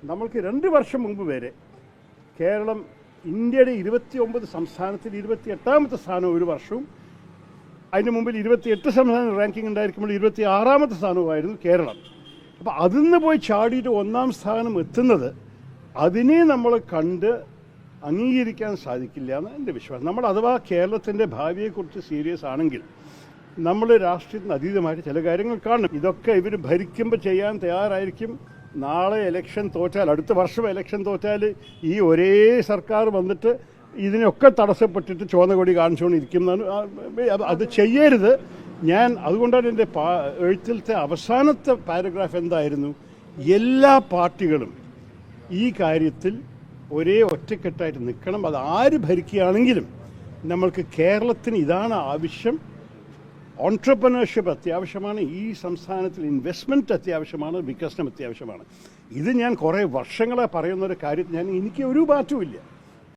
നമ്മൾക്ക് 2 വർഷം മുമ്പ് വരെ കേരളം ഇന്ത്യയുടെ 29 സംസ്ഥാനത്തിൽ 28ാമത്തെ സ്ഥാനം ഒരു വർഷവും, അതിന് മുമ്പിൽ 28 സംസ്ഥാന റാങ്കിങ് ഉണ്ടായിരിക്കുമ്പോൾ 26ാമത്തെ സ്ഥാനവുമായിരുന്നു കേരളം. അപ്പോൾ അതിൽ നിന്ന് പോയി ചാടിയിട്ട് 1ാം സ്ഥാനം എത്തുന്നത് അതിനെ നമ്മൾ കണ്ട് അംഗീകരിക്കാൻ സാധിക്കില്ല എന്ന് എൻ്റെ വിശ്വാസം. നമ്മൾ അഥവാ കേരളത്തിൻ്റെ ഭാവിയെക്കുറിച്ച് സീരിയസ് ആണെങ്കിൽ നമ്മൾ രാഷ്ട്രീയത്തിന് അതീതമായിട്ട് ചില കാര്യങ്ങൾ കാണണം. ഇതൊക്കെ ഇവർ ഭരിക്കുമ്പോൾ ചെയ്യാൻ തയ്യാറായിരിക്കും. നാളെ ഇലക്ഷൻ തോറ്റാൽ, അടുത്ത വർഷം ഇലക്ഷൻ തോറ്റാൽ ഈ ഒരേ സർക്കാർ വന്നിട്ട് ഇതിനൊക്കെ തടസ്സപ്പെട്ടിട്ട് ചുവന്ന കൊടി കാണിച്ചുകൊണ്ടിരിക്കുന്നതാണ്. അത് ചെയ്യരുത്. ഞാൻ അതുകൊണ്ടാണ് എൻ്റെ എഴുത്തിലത്തെ അവസാനത്തെ പാരഗ്രാഫ് എന്തായിരുന്നു, എല്ലാ പാർട്ടികളും ഈ കാര്യത്തിൽ ഒരേ ഒറ്റക്കെട്ടായിട്ട് നിൽക്കണം. അത് ആര് ഭരിക്കുകയാണെങ്കിലും നമ്മൾക്ക് കേരളത്തിന് ഇതാണ് ആവശ്യം. ഓൺട്രപ്രനർഷിപ്പ് അത്യാവശ്യമാണ്, ഈ സംസ്ഥാനത്തിൽ ഇൻവെസ്റ്റ്മെൻറ്റ് അത്യാവശ്യമാണ്, വികസനം അത്യാവശ്യമാണ്. ഇത് ഞാൻ കുറേ വർഷങ്ങളെ പറയുന്നൊരു കാര്യത്തിൽ എനിക്ക് ഒരു മാറ്റവും ഇല്ല.